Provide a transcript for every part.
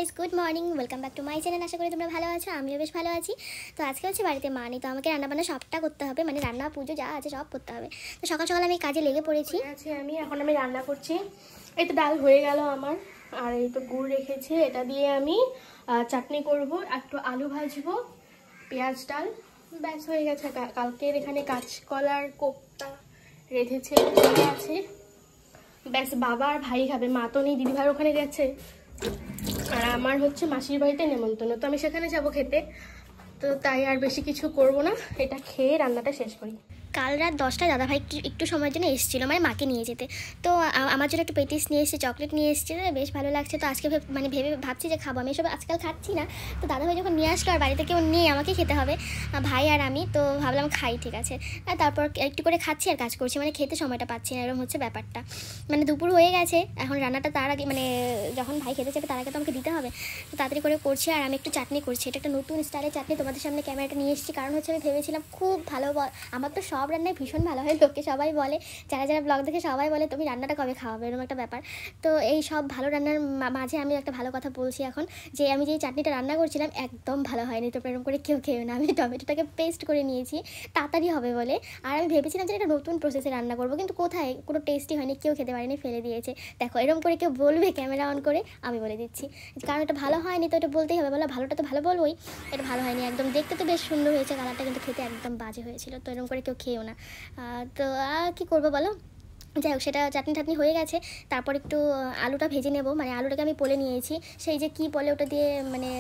Guys, good morning, welcome back to my channel. আশা করি তোমরা ভালো আছো, আমিও বেশ ভালো আছি। তো আজকে হচ্ছে বাড়িতে মা নেই, তো আমাকে রান্নাবান্না সবটা করতে হবে, মানে রান্না পুজো যা আছে সব করতে হবে। তো সকাল সকাল আমি কাজে লেগে পড়েছি। এখন আমি রান্না করছি। এই তো ডাল হয়ে গেল আমার, আর এই তো গুড় রেখেছি, এটা দিয়ে আমি চাটনি করব, একটু আলু ভাজবো, পেঁয়াজ ডাল, ব্যাস হয়ে গেছে। কালকের এখানে কাঁচকলার কোপ্তা রেঁধেছে আছে, ব্যাস। বাবা আর ভাই খাবে, মা তো নেই, দিদিভাই ওখানে গেছে। আর আমার হচ্ছে মাসির বাড়িতে নেমন্তন্ন, তো আমি সেখানে যাব খেতে। তো তাই আর বেশি কিছু করব না, এটা খেয়ে রান্নাটা শেষ করি। কাল রাত 10টায় দাদাভাই একটু সময়ের জন্য এসেছিলো, মানে মাকে নিয়ে যেতে। তো আমার জন্য একটু পেটিস নিয়ে এসেছে, চকলেট নিয়ে এসেছে, বেশ ভালো লাগছে। তো আজকে ভাবছি যে খাবো, আমি এসব আজকাল খাচ্ছি না। তো দাদাভাই যখন নিয়ে আসলো আর বাড়িতে কেউ নিয়ে আমাকে খেতে হবে, ভাই আর আমি, তো ভাবলাম খাই, ঠিক আছে। আর তারপর একটু করে খাচ্ছি আর কাজ করছি, মানে খেতে সময়টা পাচ্ছি না, এরকম হচ্ছে ব্যাপারটা। মানে দুপুর হয়ে গেছে, এখন রান্নাটা তার আগে, মানে যখন ভাই খেতে যাবে তার আগে তো আমাকে দিতে হবে। তো তাড়াতাড়ি করে করছি, আর আমি একটু চাটনি করছি। এটা একটা নতুন স্টাইলের চাটনি, তোমাদের সামনে ক্যামেরাটা নিয়ে এসেছি, কারণ হচ্ছে আমি ভেবেছিলাম খুব ভালো, আমার তো সব রান্নায় ভীষণ ভালো হয়, লোকে সবাই বলে, যারা যারা ব্লগ দেখে সবাই বলে তুমি রান্নাটা কবে খাওয়াবে, এরকম একটা ব্যাপার। তো এই সব ভালো রান্নার মাঝে আমি একটা ভালো কথা বলছি এখন, যে আমি যে চাটনিটা রান্না করছিলাম একদম ভালো হয়নি, তো এরকম করে কেউ খেয়ে না। আমি টমেটোটাকে পেস্ট করে নিয়েছি তাড়াতাড়ি হবে বলে, আর আমি ভেবেছিলাম যে এটা নতুন প্রসেসে রান্না করবো, কিন্তু কোথায়, কোনো টেস্টই হয়নি, কেউ খেতে পারেনি, ফেলে দিয়েছে। দেখো এরকম করে কেউ বলবে ক্যামেরা অন করে, আমি বলে দিচ্ছি, কারণ এটা ভালো হয়নি তো এটা বলতেই হবে, বলো ভালোটা তো ভালো বলবোই। এটা ভালো হয়নি একদম, দেখতে তো বেশ সুন্দর হয়েছে কালারটা, কিন্তু খেতে একদম বাজে হয়েছিল। তো এরকম করে কেউ খেয়েও না। তো কী করবো বলো, যাই হোক, সেটা চাটনি টাটনি হয়ে গেছে। তারপর একটু আলুটা ভেজে নেব, মানে আলুটাকে আমি পোলে নিয়েছি, সেই যে কী বলে ওটা দিয়ে, মানে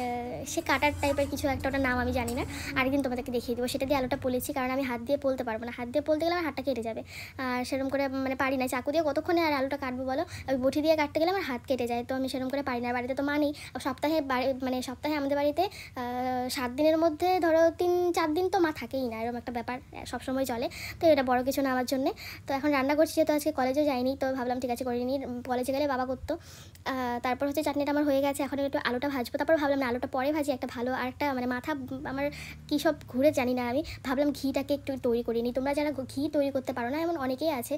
সে কাটার টাইপের কিছু একটা, ওটার নাম আমি জানি না, আরেকদিন তোমাদেরকে দেখিয়ে দেবো। সেটা দিয়ে আলুটা পোলেছি, কারণ আমি হাত দিয়ে পোলতে পারবো না, হাত দিয়ে পোলতে গেলে আমার হাতটা কেটে যাবে, আর সেরকম করে মানে পারি না। চাকু দিয়ে কতক্ষণে আর আলুটা কাটবো বলো, আমি বটি দিয়ে কাটতে গেলে আমার হাত কেটে যায়, তো আমি সেরকম করে পারি না। বাড়িতে তো মানেই, সপ্তাহে আমাদের বাড়িতে 7 দিনের মধ্যে ধরো 3-4 দিন তো মা থাকেই না, এরকম একটা ব্যাপার সবসময় চলে। তো এটা বড় কিছু না আমার জন্যে। তো এখন রান্না করছি, যেহেতু আজকে কলেজে যাইনি, তো ভাবলাম ঠিক আছে করিনি, কলেজে গেলে বাবা করতো। তারপর হচ্ছে চাটনিটা আমার হয়ে গেছে, এখন একটু আলুটা ভাজবো। তারপর ভাবলাম না, আলুটা পরে ভাজি, একটা ভালো আর একটা মানে মাথা আমার কী সব ঘুরে জানি না, আমি ভাবলাম ঘিটাকে একটু তৈরি করিনি। তোমরা যারা ঘি তৈরি করতে পারো না, এমন অনেকেই আছে,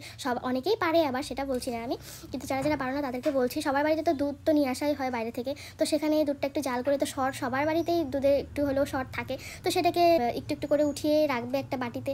অনেকেই পারে, আবার সেটা বলছি না আমি, কিন্তু যারা যারা পারো না তাদেরকে বলছি। সবার বাড়িতে তো দুধ তো নিয়ে আসাই হয় বাইরে থেকে, তো সেখানে দুধটা একটু জাল করে, তো সবার বাড়িতেই দুধের একটু হলেও শর্ট থাকে, তো সেটাকে একটু একটু করে উঠিয়ে রাখবে একটা বাটিতে,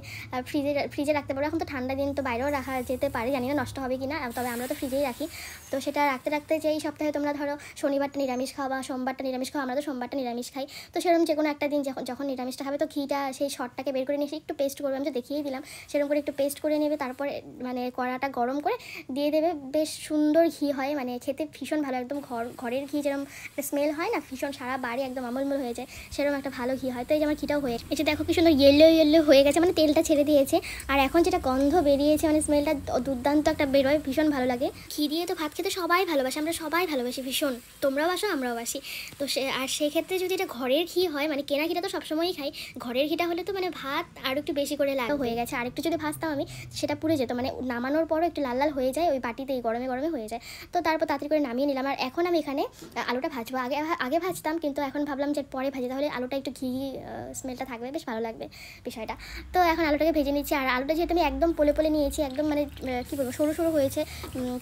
ফ্রিজে রাখতে পারো। এখন তো ঠান্ডা দিন, তো বাইরেও রাখা যেতে পারে, জানি না নষ্ট হবে কি না, তবে আমরা তো ফ্রিজেই রাখি। তো সেটা রাখতে রাখতে যেই সপ্তাহে তোমরা ধরো শনিবারটা নিরামিষ খাও বা সোমবারটা নিরামিষ খাও, আমরা তো সোমবারটা নিরামিষ খাই, তো সেরকম যে কোনো একটা দিন যখন নিরামিষটা হবে, তো ঘিটা সেই শর্টটাকে বের করে নিয়ে একটু পেস্ট করবে, আমি তো দেখিয়েই দিলাম, সেরকম করে একটু পেস্ট করে নেবে। তারপরে মানে কড়াটা গরম করে দিয়ে দেবে, বেশ সুন্দর ঘি হয়, মানে খেতে ভীষণ ভালো, একদম ঘরের ঘি যেরকম একটা স্মেল হয় না, ভীষণ সারা বাড়ি একদম আমলমল হয়ে যায়, সেরকম একটা ভালো ঘি হয়। তো এই যে আমার ঘিটাও হয়ে গেছে, দেখো কি সুন্দর ইয়েলো হয়ে গেছে, মানে তেলটা ছেড়ে দিয়েছে, আর এখন যেটা গন্ধ বেরিয়েছে, মানে স্মেলটা দুর্দান্ত একটা বেরোয়, ভীষণ ভালো লাগে। ঘি দিয়ে তো ভাত খেতে সবাই ভালোবাসে, আমরা সবাই ভালোবাসি ভীষণ, তোমরাও বাসো আমরাও বাসি। তো সেক্ষেত্রে যদি এটা ঘরের ঘি হয়, মানে কেনা ঘিটা তো সবসময়ই খাই, ঘরের ঘিটা হলে তো মানে ভাত আর একটু বেশি করে লাল হয়ে গেছে, আর একটু যদি ভাজতাম আমি, সেটা পুড়ে যেত, মানে নামানোর পরও একটু লাল লাল হয়ে যায়, ওই বাটিতেই গরমে গরমে হয়ে যায়। তো তারপর তাড়াতাড়ি করে নামিয়ে নিলাম, আর এখন আমি এখানে আলুটা ভাজবো। আগে ভাজতাম, কিন্তু এখন ভাবলাম যে পরে ভাজি, তাহলে আলুটা একটু ঘি স্মেলটা থাকবে, বেশ ভালো লাগবে বিষয়টা। তো এখন আলুটাকে ভেজে নিচ্ছি, আর আলুটা যেহেতু আমি একদম পোলে নিয়েছি, একদম মানে কী বলবো, সরু হয়েছে,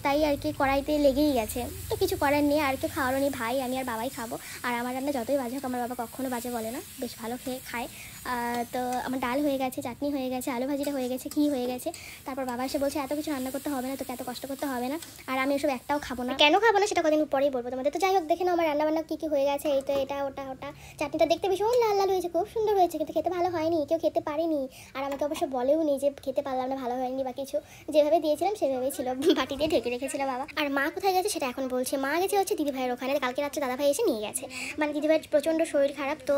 তাই আর কি কড়াইতে লেগেই গেছে, তো কিছু করার নেই, আর কেউ খাওয়ারও নেই, ভাই আমি আর বাবাই খাবো। আর আমার রান্না যতই বাজে হোক, আমার বাবা কখনো বাজে বলে না, বেশ ভালো খায়। তো আমার ডাল হয়ে গেছে, চাটনি হয়ে গেছে, আলু ভাজিটা হয়ে গেছে, ঘি হয়ে গেছে। তারপর বাবা এসে বলছে এত কিছু রান্না করতে হবে না, তোকে এত কষ্ট করতে হবে না, আর আমি ওসব একটাও খাবো না। কেন খাবো না সেটা কদিন পরেই বলবো তোমাদের। তো যাই হোক, দেখে নাও আমার রান্নাবান্না কী হয়ে গেছে, এই তো এটা ওটা। চাটনিটা দেখতে ভীষণ লাল লাল হয়েছে, খুব সুন্দর হয়েছে, কিন্তু খেতে ভালো হয়নি, কেউ খেতে পারেনি, আর আমাকে অবশ্য বলেও নি যে খেতে পারলাম না, ভালো হয়নি বা কিছু, যেভাবে দিয়েছিলাম সেভাবেই ছিল, বাটি দিয়ে ঢেকে রেখেছিল বাবা। আর মা কোথায় গেছে সেটা এখন বলছে, মা গেছে হচ্ছে দিদিভাইয়ের ওখানে, কালকে রাত্রে দাদাভাই এসে নিয়ে গেছে, মানে দিদিভাইয়ের প্রচণ্ড শরীর খারাপ, তো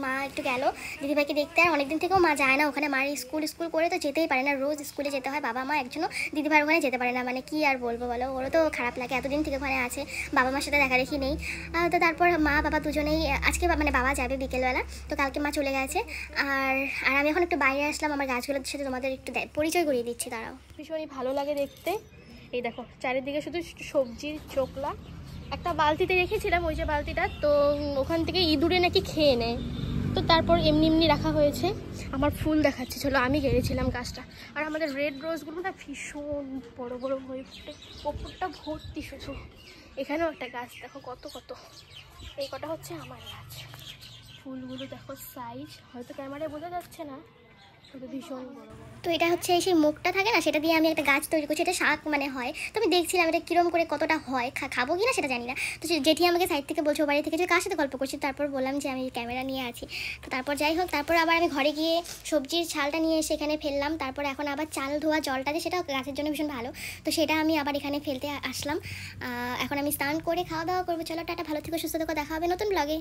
মা একটু গেল দিদিভাইকে দেখতে। আর অনেকদিন থেকেও মা যায় না ওখানে, মার স্কুল করে তো যেতেই পারে না, রোজ স্কুলে যেতে হয়, বাবা মা একজনও দিদিভাইয়ের ওখানে যেতে পারে না, মানে কি আর বলবো বলো, ওরও তো খারাপ লাগে, এতদিন থেকে ওখানে আছে, বাবা মার সাথে দেখা দেখি নেই। তো তারপর মা বাবা দুজনেই আজকে, মানে বাবা যাবে বিকেলবেলা, তো কালকে মা চলে গেছে। আর আমি এখন একটু বাইরে আসলাম, আমার গাছগুলোর সাথে তোমাদের একটু পরিচয় করিয়ে দিচ্ছি, দাঁড়াও। ভীষণই ভালো লাগে দেখতে। এই দেখো চারিদিকে শুধু সবজির চোখলা, একটা বালতিতে রেখেছিলাম, ওই যে বালতিটা, তো ওখান থেকে ইঁদুরে নাকি খেয়ে নেয়, তো তারপর এমনি রাখা হয়েছে। আমার ফুল দেখাচ্ছে, চলো আমি গেড়েছিলাম গাছটা, আর আমাদের রেড রোজগুলো না ভীষণ বড় হয়ে ফুটে, ওপরটা ভর্তি শুধু। এখানেও একটা গাছ দেখো কত কত, এই কটা হচ্ছে আমার গাছ। ফুলগুলো দেখো সাইজ হয়তো ক্যামেরায় বোঝা যাচ্ছে না, কিন্তু ভীষণ বড় বড়। তো এটা হচ্ছে সেই মুখটা থাকে না, সেটা দিয়ে আমি একটা গাছ তৈরি করছি, এটা শাক মানে হয়। তো আমি দেখছিলাম এটা কীরকম করে কতটা হয়, খাবো কি না সেটা জানি না। তো জেঠি আমাকে সাইড থেকে বলছে, ও বাড়ি থেকে যে কার সাথে গল্প করছি, তারপর বললাম যে আমি ক্যামেরা নিয়ে আছি। তো তারপর যাই হোক, তারপর আবার আমি ঘরে গিয়ে সবজির ছালটা নিয়ে এসে এখানে ফেললাম। তারপর এখন আবার চাল ধোয়া জলটা যে, সেটা গাছের জন্য ভীষণ ভালো, তো সেটা আমি আবার এখানে ফেলতে আসলাম। এখন আমি স্নান করে খাওয়া দাওয়া করবো। চলো টাটা, ভালো থেকো, সুস্থ থেকো, দেখা হবে নতুন ব্লগে।